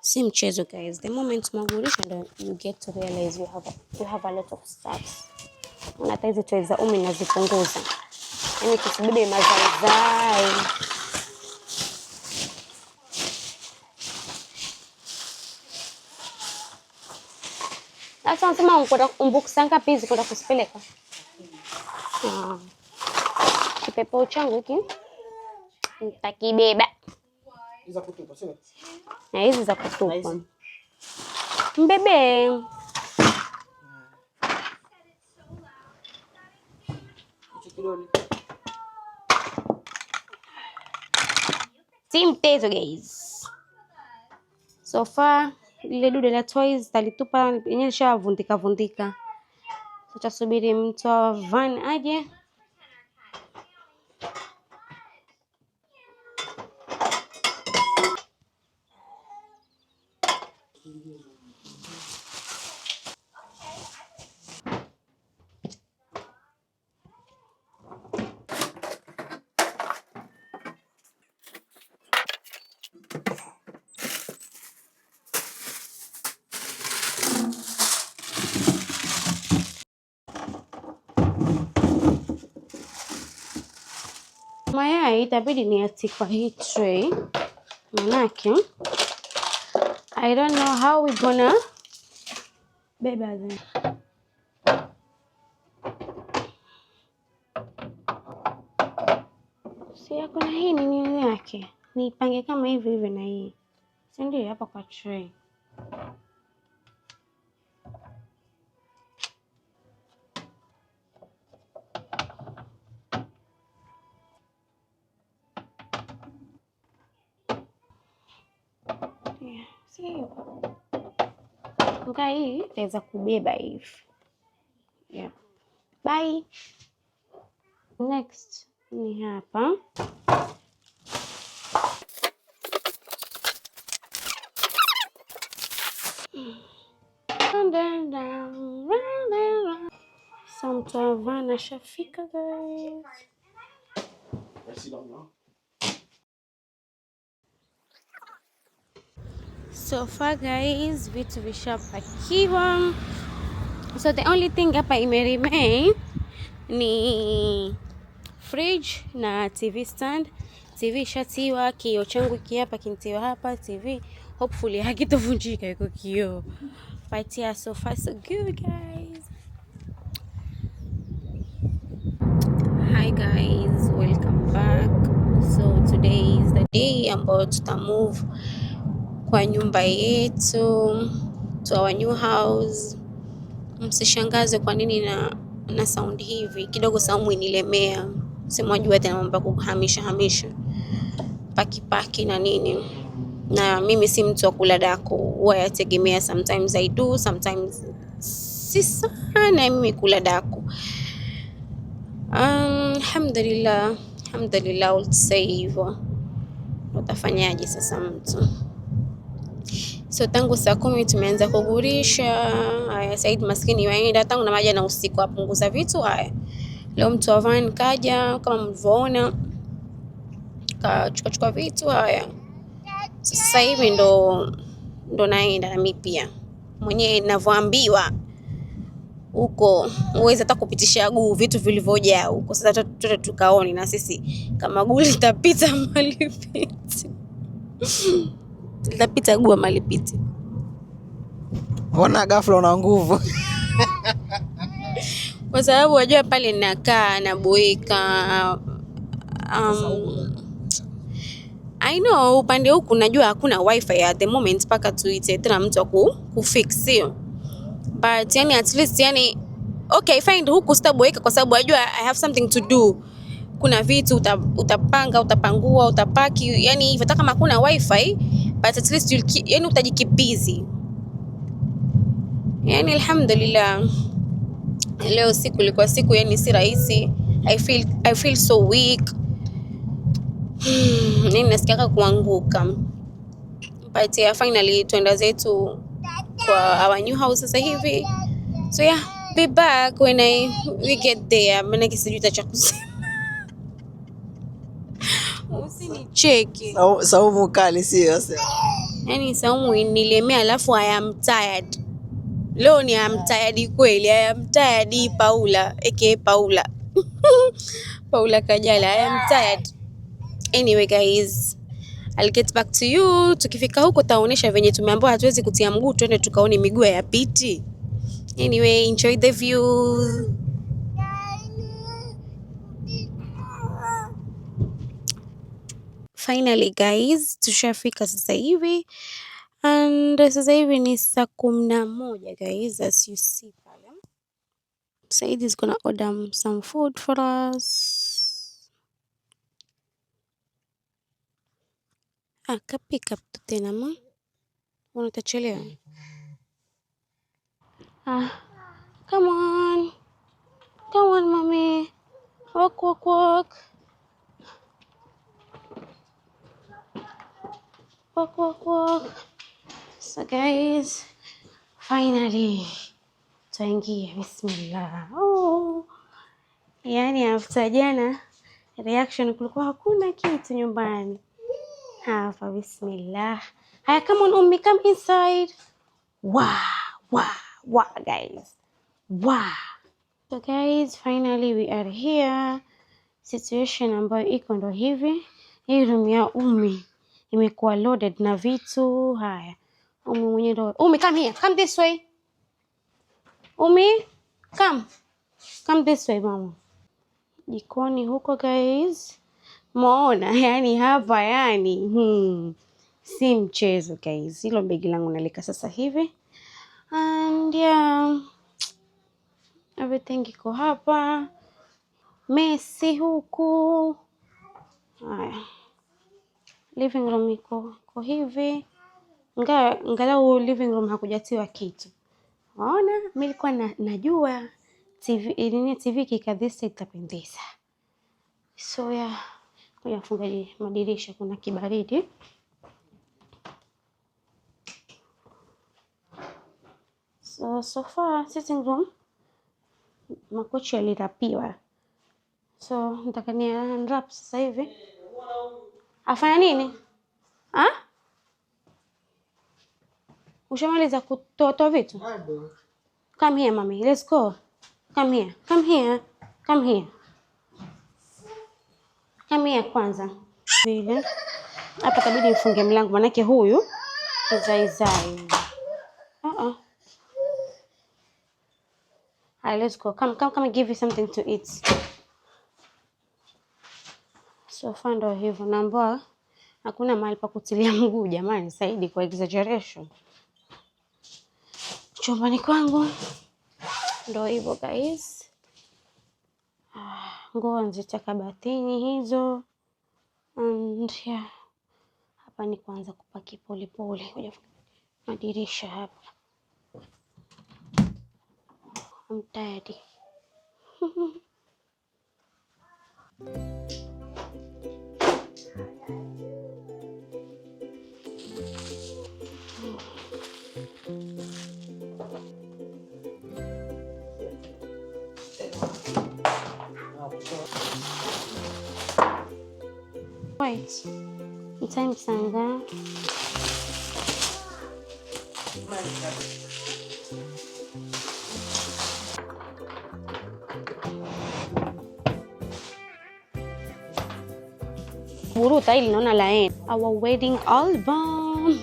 Si mchezo guys, the moment unagurisha you get to realize you have a lot of stuff. Na hata hizi toys za nazipunguza. Yaani tusibebe mazaizai. Sasa unasema umbukisa ngapi hizi kwenda kusipeleka? Kipepo changu hiki nitakibeba. Hizi kutupa sio? Na hizi za kutupa. Mbebe. Si mtezo guys. So far ile dude la toys talitupa yenyewe lishavundika vundika. Tutasubiri mtu wa van aje. Mayai itabidi niatie kwa hii tray. Manake I don't know how we gonna beba them. Si yako na hii nini yake? Nipange kama hivi hivi na hii. Si ndio hapa kwa tray. See, hii itaweza kubeba hivi. Yeah. Bye. Next ni hapa. Samtavana shafika guys. So far guys, vitu vishapakiwa. So the only thing hapa imeremain ni fridge na TV stand. TV shatiwa, kioo changu hapa kintiwa hapa. TV hopefully hakitovunjika iko kioo. But yeah, so far so good guys. Hi guys, welcome back. So today is the day ambao tutamove kwa nyumba yetu, to our new house. Msishangaze kwa nini na sound hivi. Kidogo saumu inilemea. Simwajua tena mambo kuhamisha paki na nini. Na mimi si mtu wa kula dako. Huwa yategemea, sometimes I do, sometimes si sana mimi kula dako. Alhamdulillah I'll say hivyo. Utafanyaje sasa mtu? So tangu saa 10 tumeanza kugurisha. Haya, Said maskini waenda tangu na maji na usiku apunguza vitu haya. Leo mtu wa van kaja kama mlivyoona. Kachukua vitu haya. Sasa hivi ndo naenda na mimi pia. Mwenyewe ninavyoambiwa huko uweze hata kupitisha guu vitu vilivyojaa huko. Sasa tukaone na sisi kama guu litapita malipiti. Litapita guu malipiti. Ona ghafla una nguvu. Kwa sababu wajua pale ninakaa na boeka. I know upande huku najua hakuna wifi at the moment paka tuite tena mtu kufix sio. But yani at least yani okay fine huku sitaboeka kwa sababu najua I have something to do. Kuna vitu utapanga, utapangua, utapaki, yani hivyo hata kama hakuna wifi but at least yani utajikipizi. Yani alhamdulillah. Leo siku ilikuwa siku yani si rahisi. I feel so weak. Nini nasikia kuanguka. But yeah, finally tuenda zetu kwa our new house sasa hivi. So yeah, be back when we get there. Maana kisijui cha kusema. Usinicheke. Saumu kali sio sasa. Yaani Saumu nilemea, alafu I am tired. Leo ni am tired kweli. I am tired Paula, aka Paula. Paula Kajala, I am tired. Anyway guys, I'll get back to you. Tukifika huko taonesha venye tumeambiwa hatuwezi kutia mguu twende tukaone miguu ya piti. Anyway, enjoy the view. Finally guys, tushafika sasa hivi. And sasa hivi ni saa 11 guys, as you see pale. Said is gonna order some food for us. Kapika tu tena ma. Unatachelewa. Come on. Come on, mommy. Walk, walk, walk. Walk, walk, walk. So guys, finally tuingie. Bismillah. Oh. Yani after jana reaction kulikuwa hakuna kitu nyumbani. Hapa bismillah. Haya, come on Ummi, come inside. Wow guys. Wow. So guys, finally we are here. Situation ambayo iko ndo hivi. Hii room ya Ummi imekuwa loaded na vitu. Haya. Ummi mwenyewe ndo. Ummi, come here. Come this way. Ummi, come this way mama. Jikoni huko guys. Muona yani hapa yani si mchezo guys. Hilo begi langu nalika sasa hivi. And yeah, everything iko hapa. Mesi huku. Haya. Living room iko hivi. Ngalau living room hakujatiwa kitu. Waona, mimi nilikuwa najua TV kikadhisa itapendeza. So yeah, kwa funga madirisha kuna kibaridi. So far sitting room makochi yalirapiwa. So nataka ni unwrap sasa hivi. Afanya nini? Ushamaliza kutoa vitu? Come here mommy, let's go. Come here. Come here kwanza. Vile. Hapa kabidi nifunge mlango manake huyu zaizai. Let's go. Come and give you something to eat. So fando hivyo namba hakuna mahali pa kutilia mguu jamani, Saidi kwa exaggeration. Chumbani kwangu ndo hivyo guys. Nguo nzita kabatini hizo. And yeah, hapa ni kuanza kupaki pole pole. Ngoja madirisha hapa. I'm tired. Wait, time sanga. Buruta ili naona laen. Our wedding album.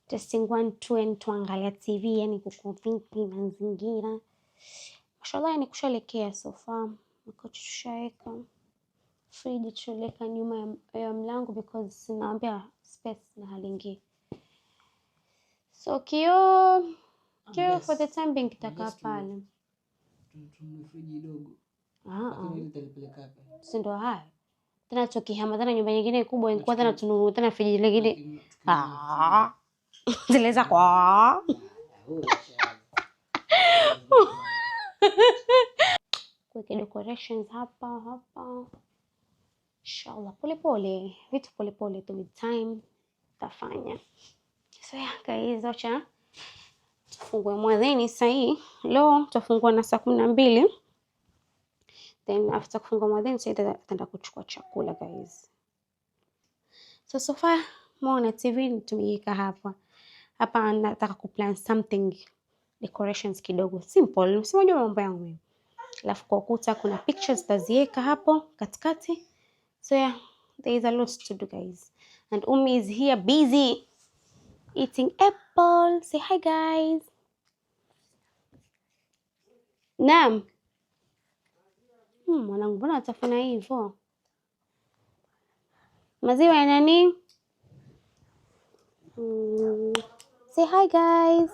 Testing 1 2 tuangalia TV yani kuko vipi mazingira. Mashallah ni kushalekea sofa. Makochi tushaeka. Fridge tuleka nyuma ya mlango because naambia space na halingi. So kio for the time being kitaka pale. Friji dogo. Lakini ile talipeleka hapa. Si ndo haya. Tena tukihama tena nyumba nyingine kubwa ingekuwa tena tununue tena friji lingine. Zileza kwa. Kuweka decorations hapa. Inshallah, pole pole, vitu pole pole tu, with time tafanya. So yeah guys, wacha tufungue mwadhini sasa. Hii leo tutafungua na saa 12, then after kufungua mwadhini sasa tutaenda kuchukua chakula guys. So far muone TV tumeiweka hapa. Hapa nataka kuplan something, decorations kidogo simple, si unajua mambo yangu mimi. Alafu kwa ukuta kuna pictures taziweka hapo katikati. So yeah, there is a lot to do guys. And Umi is here busy eating apple. Say hi guys. Naam. Mwanangu mbona atafanya hivyo? Maziwa ya nani? Say hi guys.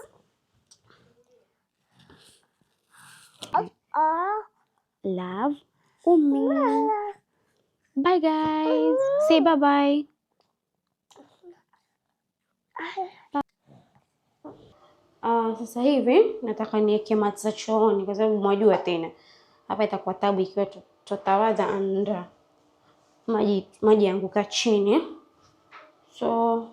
Love Umi. Bye guys. Say bye bye. Sasa hivi nataka niweke mati za chooni kwa sababu mwajua tena hapa itakuwa tabu ikiwa tutawadha and maji yanguka chini. So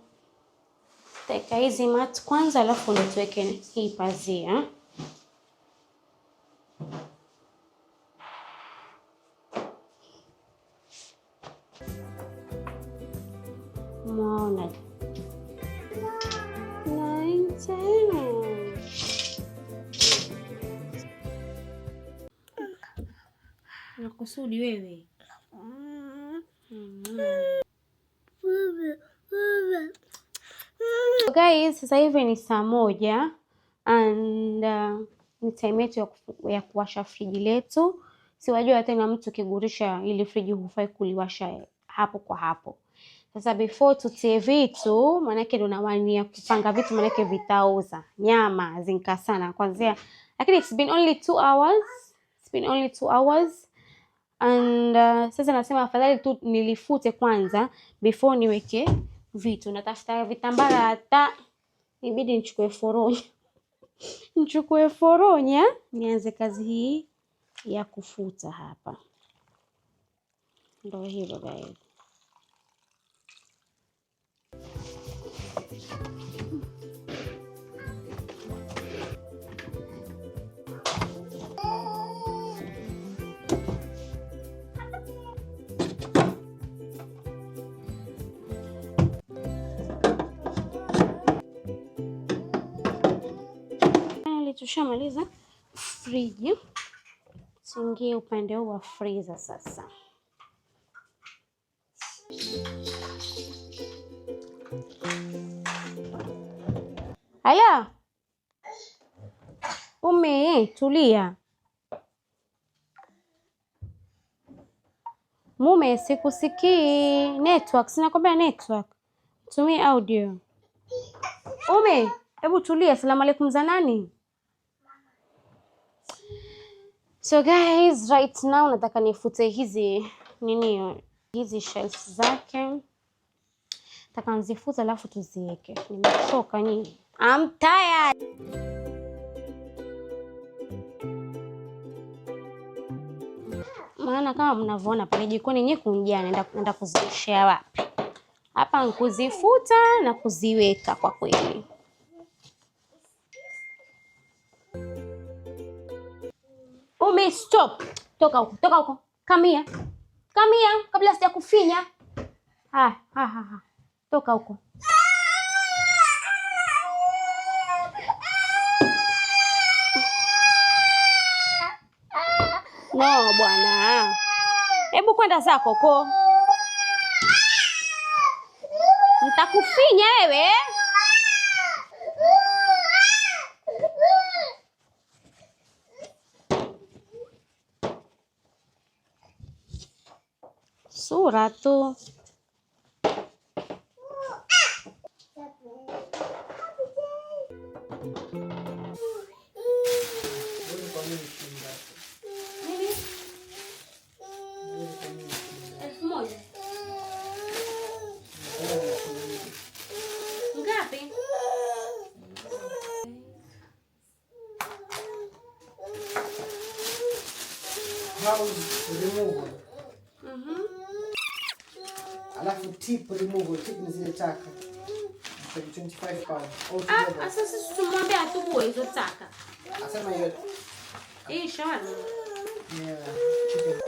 teka hizi mati kwanza, alafu ndio tuweke hii pazia. Mwana nakusudi wewe. So guys, sasa hivi ni saa 1 and ni time yetu ya kuwasha friji letu. Siwajua tena mtu kigurisha ili friji hufai kuliwasha hapo kwa hapo. Sasa before tutie vitu, manake ndo nawania kupanga vitu, manake vitaoza. Nyama zinka sana kwanza. Lakini it's been only 2 hours. It's been only 2 hours. And sasa nasema afadhali tu nilifute kwanza before niweke vitu. Natafuta vitambara, hata ibidi nichukue foronya. Nichukue foronya nianze kazi hii ya kufuta hapa. Ndio hivyo guys. Tushamaliza friji, tuingie upande huu wa freezer sasa. Haya Umi, tulia. Mume, sikusikii. Network, sinakwambia network. Tumia audio. Umi, hebu tulia. Asalamu alaykum za nani? So guys, right now nataka nifute hizi hizi shelves zake. Nataka nzifute alafu tuziweke. Nimechoka nyinyi. I'm tired. Maana kama mnavyoona pale jikoni nyewe kunjia naenda kuzishare wapi? Hapa nikuzifuta na kuziweka kwa kweli. Umi, stop. Toka huko, toka huko. Come here. Come here kabla sijakufinya. Ha. Toka huko. No bwana. Hebu kwenda zako ko. Nitakufinya wewe. Sura tu. Ngapi? House removal. Alafu tip removal, tip ni zile taka. 25 pounds altogether. Sasa sisi tumwambie atubue hizo taka. Asema hiyo. Shawarma. Yeah. Chicken.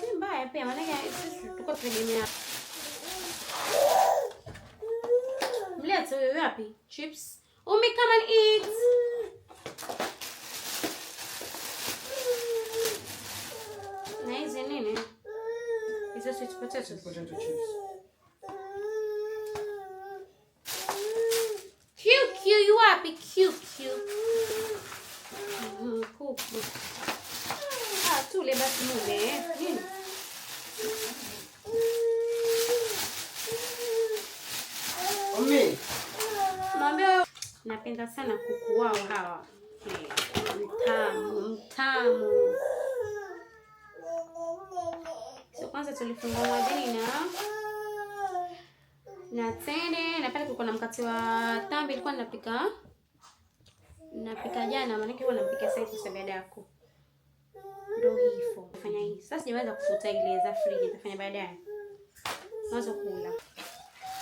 Si mbaya pia maana sisi tuko tunategemea. Mlete wewe wapi? Chips. Umi, come and eat. Na hizi nini? Hizo sweet potatoes. Potato chips. QQ, you wapi? QQ. Kuku. Tule basi mule. Nini? Omi. Mwambie napenda sana kuku wao hawa. Mtamu. So kwanza tulifungua mwadini na tende na pale kulikuwa na mkate wa tambi ilikuwa napika jana maana kwa napika sasa hivi baada yako. Ndio hivyo. Fanya hii. Sasa sijaweza kufuta ile za friji nitafanya baadaye. Mwanzo kula.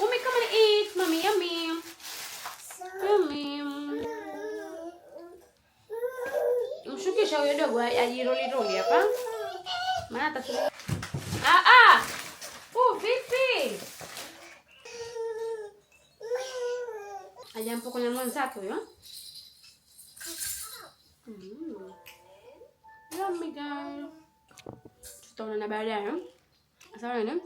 Umi, come and eat, mommy, yummy. Yummy. Mshukisha huyo dogo ajiroli hapa. Maana atatumia. Vipi? Ajampokonya mwenzake huyo. Yummy girl. Tutaonana baadaye. Sawa nene?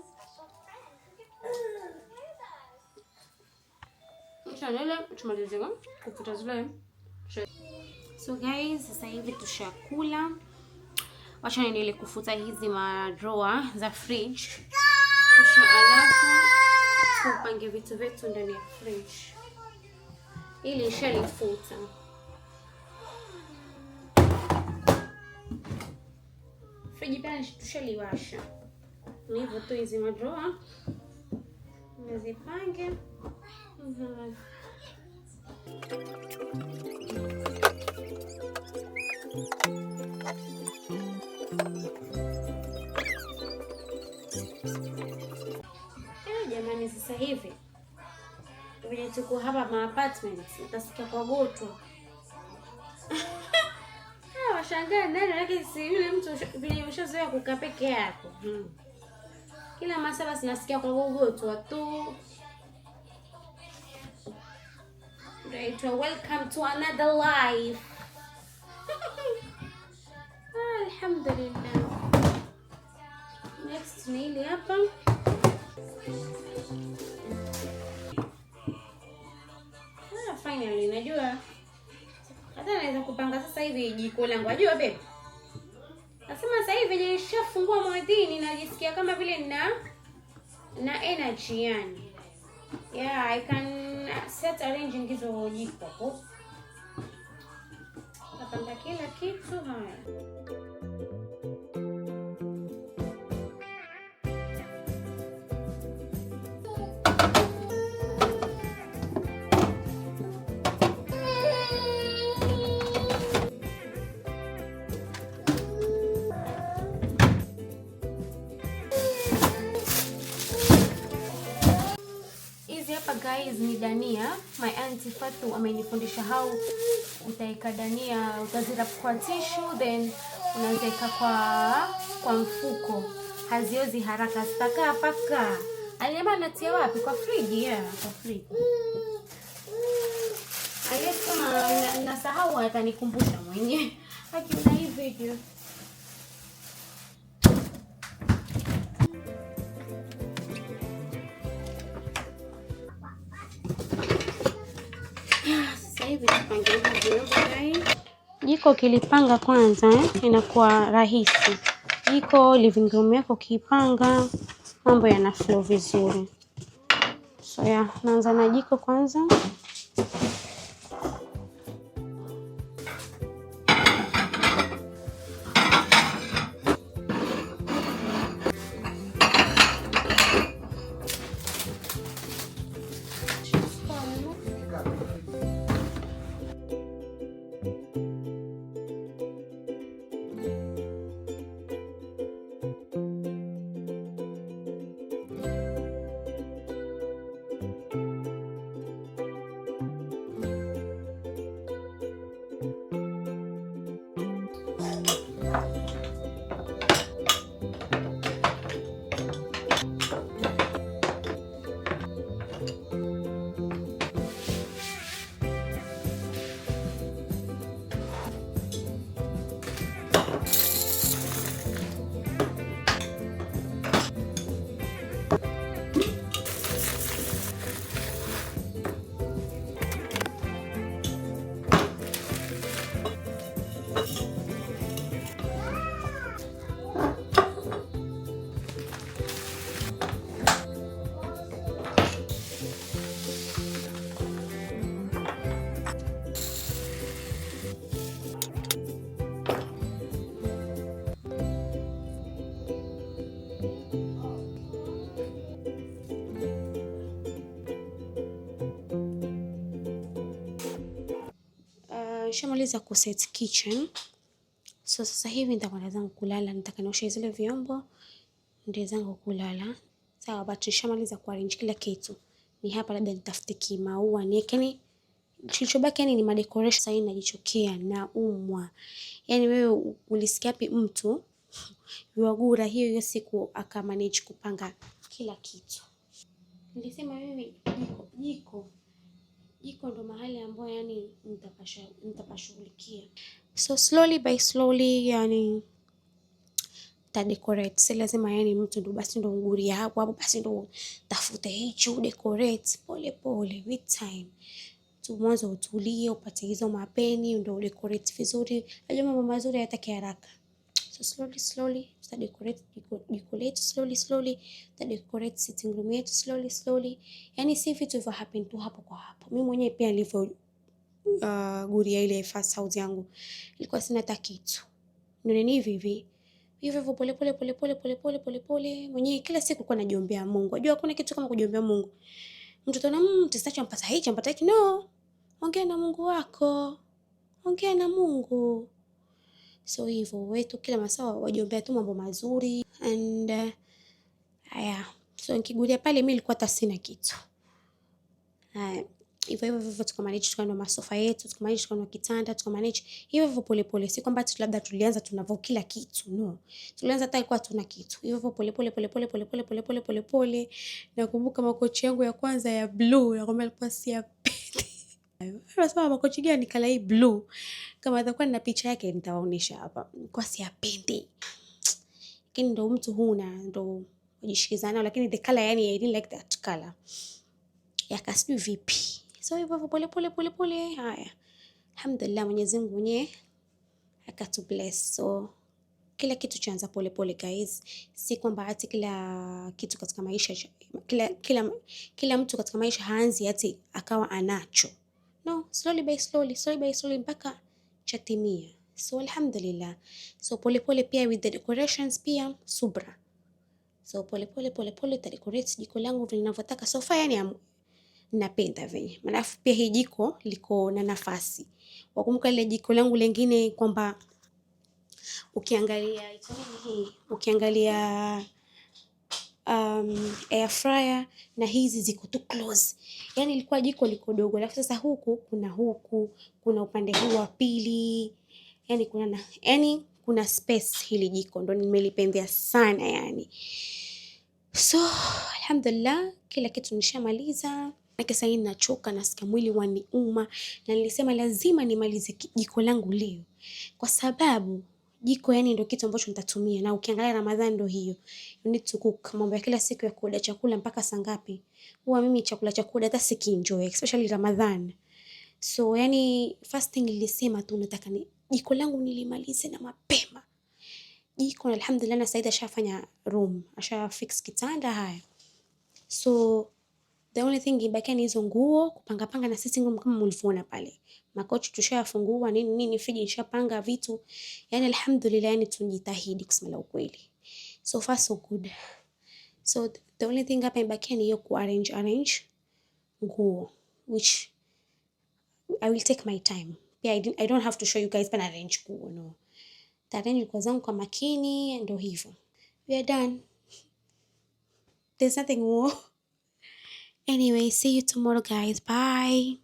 So guys, sasa hivi tushakula. Wacha niendelee kufuta hizi madrawer za fridge. Alafu tupange vitu vyetu ndani ya fridge. Ili nishalifuta. Fridge pia tushaliwasha. Ni hivyo tu hizi madrawer. Nizipange. Jamani, sasa hivi vile tuko hapa apartments utasikia kwa goto. Washangaa nani lakini si yule mtu vile ushazoea kukaa peke yako. Kila masaa basi nasikia kwa goto tu. Right, welcome to another life. Alhamdulillah. Next ni ile hapa. Finally najua. Hata naweza kupanga sasa hivi jiko langu. Unajua babe? Nasema sasa hivi nilishafungua mwadini najisikia kama vile na energy yani. Yeah, I can set arranging hizo jiko hapo. Napanga kila kitu haya. Guys, ni dania. My auntie Fatu amenifundisha how utaika dania, utazira kwa tissue then unazeka kwa mfuko. Haziozi haraka, zitakaa paka. Aliamba natia wapi? Kwa friji? Yeah, kwa friji. Kama nasahau atanikumbusha mwenyewe. Akiona hii video. Jiko kilipanga kwanza inakuwa rahisi. Jiko living room yako kipanga mambo yana flow vizuri. So naanza na jiko kwanza. nishamaliza kuset kitchen. So sasa hivi nitakwenda zangu kulala, nataka nioshe zile vyombo ndio zangu kulala. Sawa, but nishamaliza kuarrange kila kitu. Ni hapa labda nitafute kimaua niweke, kilichobaki yani ni madecoration. Sasa hivi najichokea na umwa. Yani wewe ulisikia wapi mtu yuagura hiyo siku akamanage kupanga kila kitu? Nilisema mimi jiko ndo mahali ambapo yani nitapashughulikia. So slowly by slowly yani ta decorate. Si lazima yani mtu ndo basi ndo nguria hapo basi ndo tafute hicho decorate pole pole with time. Tu mwanzo utulie upate hizo mapeni ndo decorate vizuri. Najua mambo mazuri hayataki haraka. So slowly ta decorate slowly ta decorate sitting room yetu slowly. Yani si vitu hivyo happen tu hapo kwa hapo. Mimi mwenyewe pia nilivyo guria ile first house yangu ilikuwa sina hata kitu. Ndio ni hivi hivyo pole mwenyewe kila siku kwa najiombea Mungu. Unajua hakuna kitu kama kujiombea Mungu. Mtoto ana testacho mpata hiki no. Ongea na Mungu wako. Ongea na Mungu. So hivyo wetu kila masaa wajiombea tu mambo mazuri and so nikiguria pale mimi nilikuwa hata sina kitu. Hivyo tukamanage tukanunua masofa yetu, tukamanage tukanunua kitanda, tukamanage hivyo pole. Si kwamba labda tulianza tunavyo kila kitu, no. Tulianza hata ilikuwa tuna kitu. Hivyo pole. Nakumbuka makochi yangu ya kwanza ya blue, nakwambia ilikuwa siyapendi. Nasema makochi gani kala hii blue? Kama atakuwa na picha yake nitawaonyesha hapa. Ilikuwa siyapendi. Lakini ndo mtu huna ndo ujishikizana, lakini the color yani I didn't like that color. Yakasijui vipi. So hivyo pole. Haya. Alhamdulillah, Mwenyezi Mungu mwenyewe akatu bless. So kila kitu chaanza pole guys. Si kwamba ati kila kitu katika maisha kila mtu katika maisha haanzi ati akawa anacho. No, slowly by slowly mpaka chatimia. So alhamdulillah. So pole pia with the decorations pia subra. So pole ta decorate jiko langu vile ninavyotaka. So far yani napenda venye. Alafu pia hii jiko liko na nafasi. Wakumbuka ile jiko langu lingine kwamba ukiangalia air fryer na hizi ziko too close. Yani ilikuwa jiko liko dogo. Alafu sasa huku kuna upande huu wa pili. Yani kuna space hili jiko ndo nimelipendea sana yani. So alhamdulillah kila kitu nishamaliza. Sasa hivi nachoka, nasikia mwili waniuma na nilisema lazima nimalize jiko langu leo. Kwa sababu jiko yani ndio kitu ambacho nitatumia, na ukiangalia Ramadhani ndio hiyo. You need to cook. Mambo ya kila siku ya kuoda chakula mpaka saa ngapi? Huwa mimi chakula cha kuoda hata sikienjoy, especially Ramadhani. So yani first thing nilisema tu nataka jiko langu nilimalize na mapema. Jiko alhamdulillah na Saida ashafanya room, ashafix kitanda haya. So the only thing ibaki ni hizo nguo kupanga na sitting room kama mlivyoona pale. Makochi tushayafungua nini friji nishapanga vitu. Yani alhamdulillah yani tunajitahidi kusema ukweli. So far so good. So the only thing hapa ibaki ni hiyo arrange nguo, which I will take my time. Yeah, I don't have to show you guys when I arrange nguo, no. Arrange nguo zangu kwa makini ndio hivyo. We are done. There's nothing more. Anyway, see you tomorrow guys. Bye.